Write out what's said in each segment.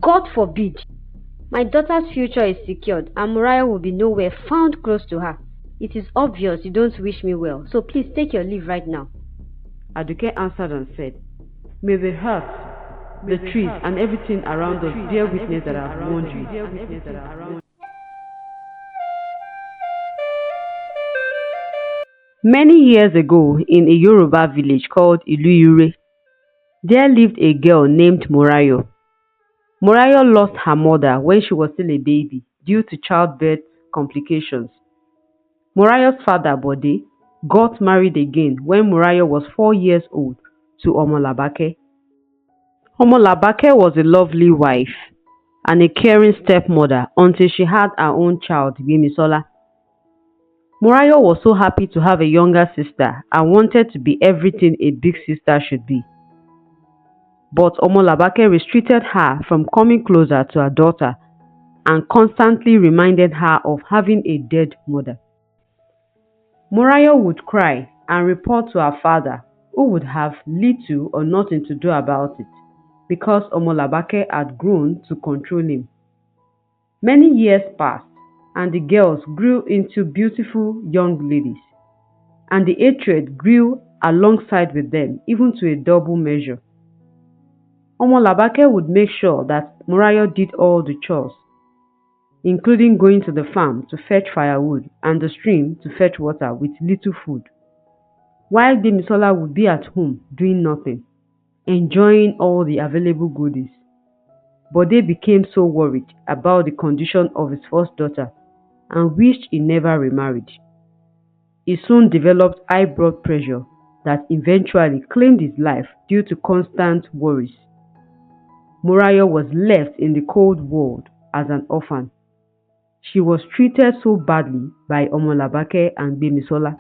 God forbid! My daughter's future is secured and Moriah will be nowhere found close to her. It is obvious you don't wish me well, so please take your leave right now. Aduke answered and said, "May the earth, the trees, and everything around us bear witness that I have warned you." Many years ago, in a Yoruba village called Iluyure, there lived a girl named Morayo. Morayo lost her mother when she was still a baby due to childbirth complications. Morayo's father, Bode, got married again when Morayo was 4 years old to Omolabake. Omolabake was a lovely wife and a caring stepmother until she had her own child, Gbemisola. Morayo was so happy to have a younger sister and wanted to be everything a big sister should be. But Omolabake restricted her from coming closer to her daughter and constantly reminded her of having a dead mother. Morayo would cry and report to her father, who would have little or nothing to do about it because Omolabake had grown to control him. Many years passed and the girls grew into beautiful young ladies, and the hatred grew alongside with them, even to a double measure. Omolabake would make sure that Morayo did all the chores, including going to the farm to fetch firewood and the stream to fetch water with little food, while Gbemisola would be at home doing nothing, enjoying all the available goodies. But they became so worried about the condition of his first daughter and wished he never remarried. He soon developed high blood pressure that eventually claimed his life due to constant worries. Morayo was left in the cold world as an orphan. She was treated so badly by Omolabake and Gbemisola.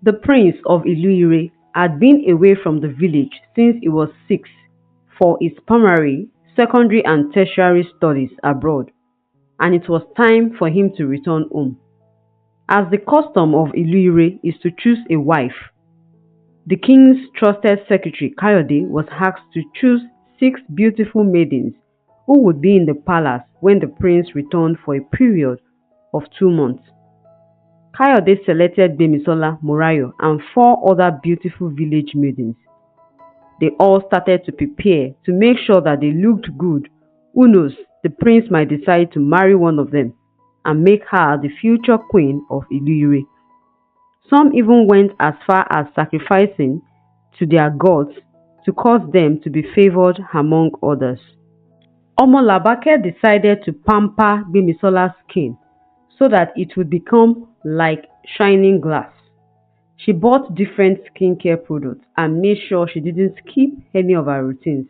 The prince of Iluyire had been away from the village since he was 6 for his primary, secondary and tertiary studies abroad, and it was time for him to return home. As the custom of Iluyire is to choose a wife, the king's trusted secretary Kayode was asked to choose 6 beautiful maidens who would be in the palace when the prince returned for a period of 2 months. Kayode selected Gbemisola, Morayo, and 4 other beautiful village maidens. They all started to prepare to make sure that they looked good. Who knows, the prince might decide to marry one of them and make her the future queen of Iluyire. Some even went as far as sacrificing to their gods to cause them to be favored among others. Omolabake decided to pamper Gbemisola's skin so that it would become like shining glass. She bought different skincare products and made sure she didn't skip any of her routines.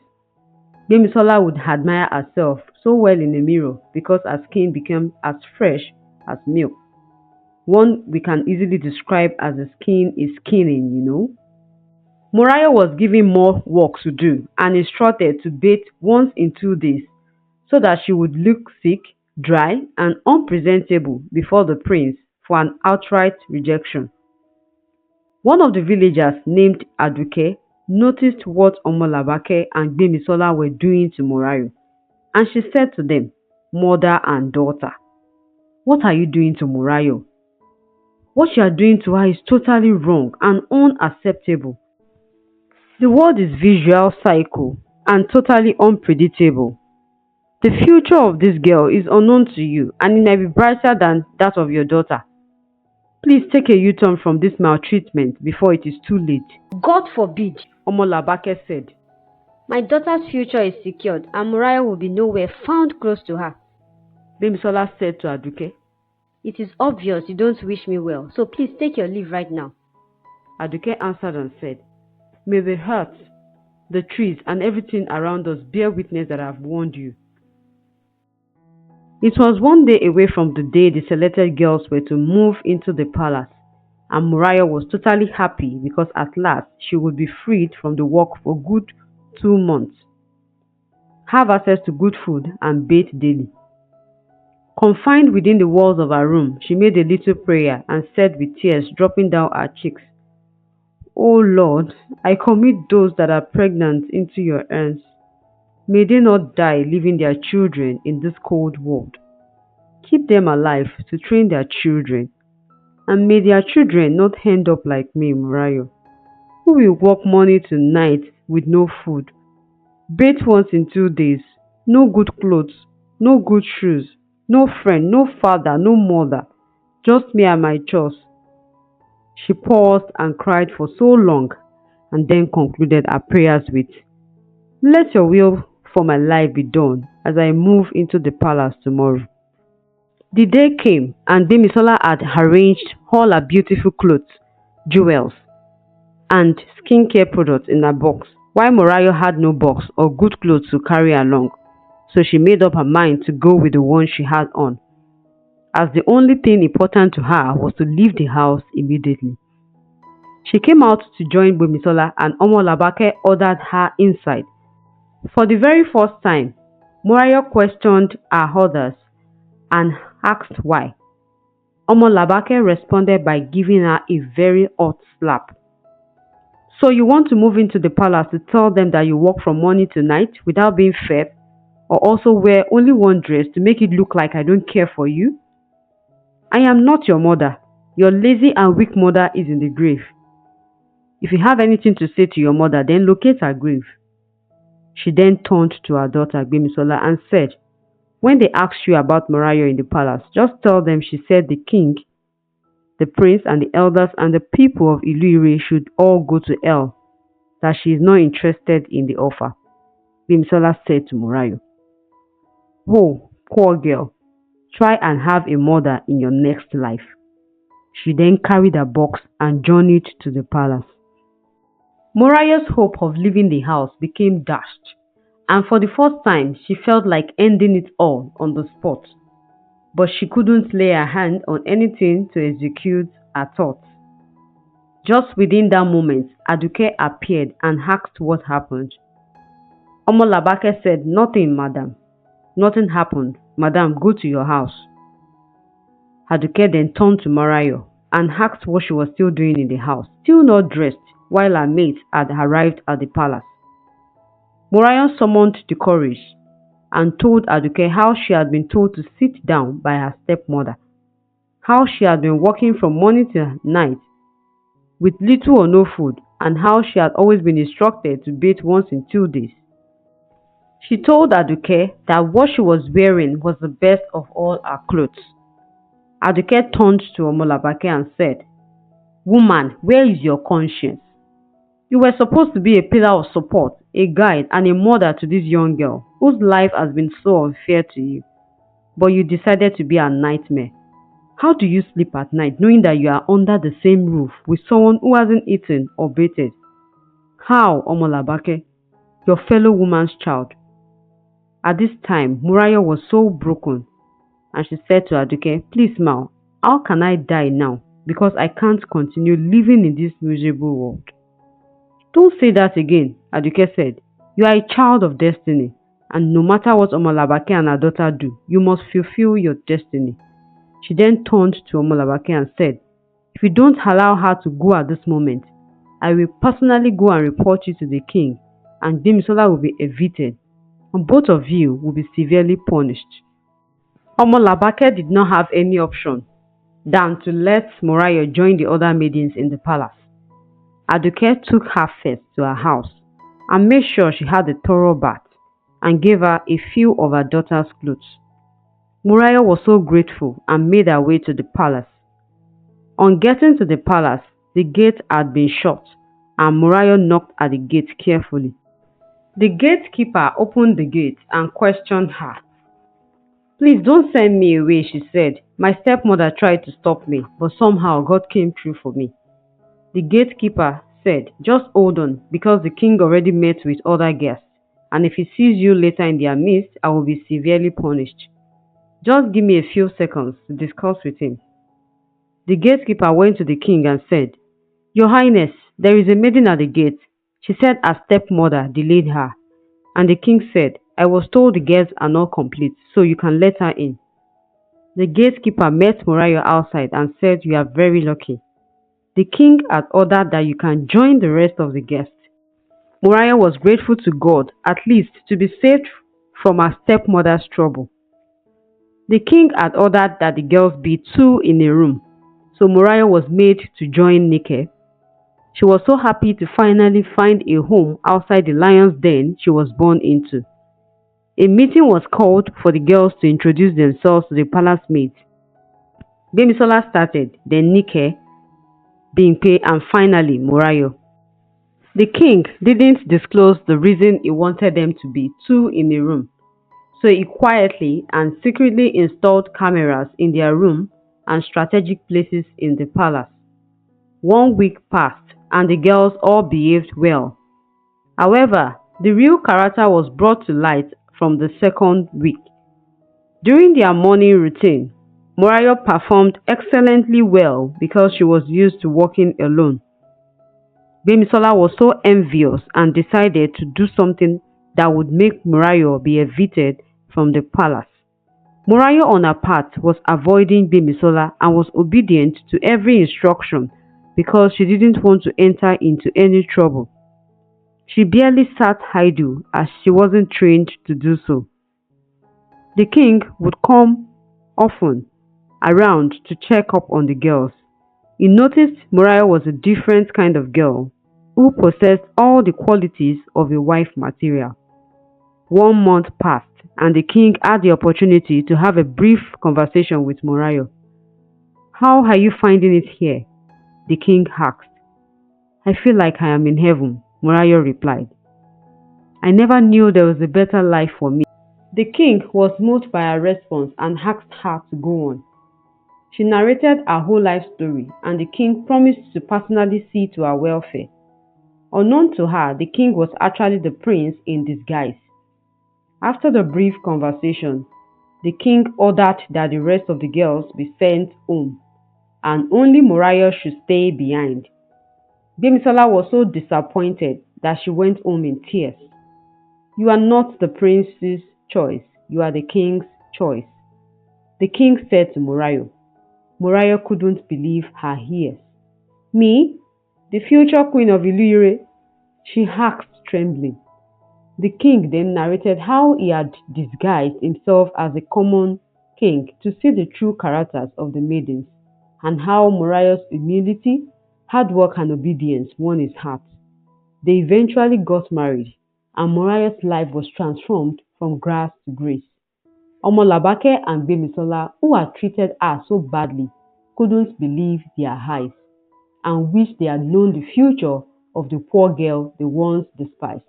Gbemisola would admire herself so well in the mirror because her skin became as fresh as milk. One we can easily describe as the skin is skinning, Morayo was given more work to do and instructed to bathe once in 2 days so that she would look sick, dry, and unpresentable before the prince for an outright rejection. One of the villagers named Aduke noticed what Omolabake and Gbemisola were doing to Morayo, and she said to them, mother and daughter, "What are you doing to Morayo? What you are doing to her is totally wrong and unacceptable. The world is visual cycle and totally unpredictable. The future of this girl is unknown to you and it may be brighter than that of your daughter. Please take a U-turn from this maltreatment before it is too late." God forbid! Omolabake said. My daughter's future is secured and Moriah will be nowhere found close to her. Gbemisola said to Aduke. It is obvious you don't wish me well, so please take your leave right now. Aduke answered and said, "May the earth, the trees, and everything around us bear witness that I have warned you." It was one day away from the day the selected girls were to move into the palace, and Morayo was totally happy because at last she would be freed from the work for good 2 months, have access to good food, and bathe daily. Confined within the walls of her room, she made a little prayer and said with tears dropping down her cheeks, "Oh Lord, I commit those that are pregnant into your hands. May they not die leaving their children in this cold world. Keep them alive to train their children, and may their children not end up like me, Murayo, who will work morning to night with no food, bathe once in 2 days, no good clothes, no good shoes, no friend, no father, no mother, just me and my chores. She paused and cried for so long and then concluded her prayers with, "Let your will for my life be done as I move into the palace tomorrow." The day came and Demisola had arranged all her beautiful clothes, jewels, and skincare products in her box, while Morayo had no box or good clothes to carry along. So she made up her mind to go with the one she had on, as the only thing important to her was to leave the house immediately. She came out to join Bumisola and Omolabake ordered her inside. For the very first time, Morayo questioned her orders and asked why. Omolabake responded by giving her a very hot slap. "So you want to move into the palace to tell them that you work from morning to night without being fed, or also wear only one dress to make it look like I don't care for you? I am not your mother. Your lazy and weak mother is in the grave. If you have anything to say to your mother, then locate her grave." She then turned to her daughter Gbemisola and said, "When they ask you about Morayo in the palace, just tell them she said the king, the prince and the elders and the people of Iluire should all go to hell, that she is not interested in the offer." Gbemisola said to Morayo, "Oh, poor girl, try and have a mother in your next life." She then carried her box and journeyed to the palace. Morayo's hope of leaving the house became dashed, and for the first time she felt like ending it all on the spot. But she couldn't lay her hand on anything to execute her thoughts. Just within that moment, Aduke appeared and asked what happened. Omolabake said, "Nothing, madam. Nothing happened. Madam, go to your house." Aduke then turned to Morayo and asked what she was still doing in the house, still not dressed, while her mates had arrived at the palace. Morayo summoned the courage and told Aduke how she had been told to sit down by her stepmother, how she had been working from morning till night with little or no food, and how she had always been instructed to bathe once in 2 days. She told Aduke that what she was wearing was the best of all her clothes. Aduke turned to Omolabake and said, "Woman, where is your conscience? You were supposed to be a pillar of support, a guide, and a mother to this young girl whose life has been so unfair to you. But you decided to be a nightmare. How do you sleep at night knowing that you are under the same roof with someone who hasn't eaten or bathed? How, Omolabake, your fellow woman's child?" At this time, Morayo was so broken, and she said to Aduke, "Please, Ma, how can I die now? Because I can't continue living in this miserable world." "Don't say that again," Aduke said. "You are a child of destiny, and no matter what Omolabake and her daughter do, you must fulfill your destiny." She then turned to Omolabake and said, "If you don't allow her to go at this moment, I will personally go and report you to the king, and Demisola will be evicted, and both of you will be severely punished." Omolabake did not have any option than to let Morayo join the other maidens in the palace. Aduke took her first to her house and made sure she had a thorough bath and gave her a few of her daughter's clothes. Morayo was so grateful and made her way to the palace. On getting to the palace, the gate had been shut and Morayo knocked at the gate carefully. The gatekeeper opened the gate and questioned her. "Please don't send me away," she said. "My stepmother tried to stop me, but somehow God came through for me." The gatekeeper said, "Just hold on, because the king already met with other guests, and if he sees you later in their midst, I will be severely punished. Just give me a few seconds to discuss with him." The gatekeeper went to the king and said, "Your Highness, there is a maiden at the gate. She said her stepmother delayed her." And the king said, "I was told the guests are not complete, so you can let her in." The gatekeeper met Morayo outside and said, "You are very lucky. The king had ordered that you can join the rest of the guests." Moriah was grateful to God, at least to be saved from her stepmother's trouble. The king had ordered that the girls be two in a room, so Moriah was made to join Nike. She was so happy to finally find a home outside the lion's den she was born into. A meeting was called for the girls to introduce themselves to the palace maids. Gbemisola started, then Nike, Bimpe, and finally Moriah. The king didn't disclose the reason he wanted them to be two in a room, so he quietly and secretly installed cameras in their room and strategic places in the palace. 1 week passed and the girls all behaved well. However, the real character was brought to light from the second week. During their morning routine, Moriah performed excellently well because she was used to working alone. Gbemisola was so envious and decided to do something that would make Moriah be evicted from the palace. Moriah on her part was avoiding Gbemisola and was obedient to every instruction because she didn't want to enter into any trouble. She barely sat idle as she wasn't trained to do so. The king would come often around to check up on the girls. He noticed Moriah was a different kind of girl who possessed all the qualities of a wife material. 1 month passed and the king had the opportunity to have a brief conversation with Moriah. "How are you finding it here?" the king asked. "I feel like I am in heaven," Moriah replied. "I never knew there was a better life for me." The king was moved by her response and asked her to go on. She narrated her whole life story and the king promised to personally see to her welfare. Unknown to her, the king was actually the prince in disguise. After the brief conversation, the king ordered that the rest of the girls be sent home and only Moriah should stay behind. Gbemisola was so disappointed that she went home in tears. "You are not the prince's choice, you are the king's choice," the king said to Moriah. Moriah couldn't believe her ears. "Me? The future queen of Iluyire?" she asked, trembling. The king then narrated how he had disguised himself as a common king to see the true characters of the maidens, and how Moriah's humility, hard work, and obedience won his heart. They eventually got married, and Moriah's life was transformed from grace to grace. Omolabake and Gbemisola, who had treated her so badly, couldn't believe their eyes and wished they had known the future of the poor girl they once despised.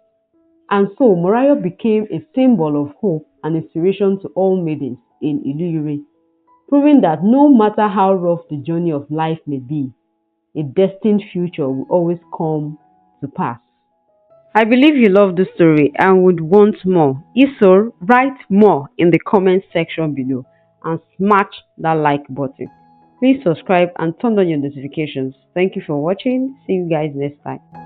And so Moriah became a symbol of hope and inspiration to all maidens in Iluyire, proving that no matter how rough the journey of life may be, a destined future will always come to pass. I believe you love this story and would want more. If so, write more in the comment section below and smash that like button. Please subscribe and turn on your notifications. Thank you for watching. See you guys next time.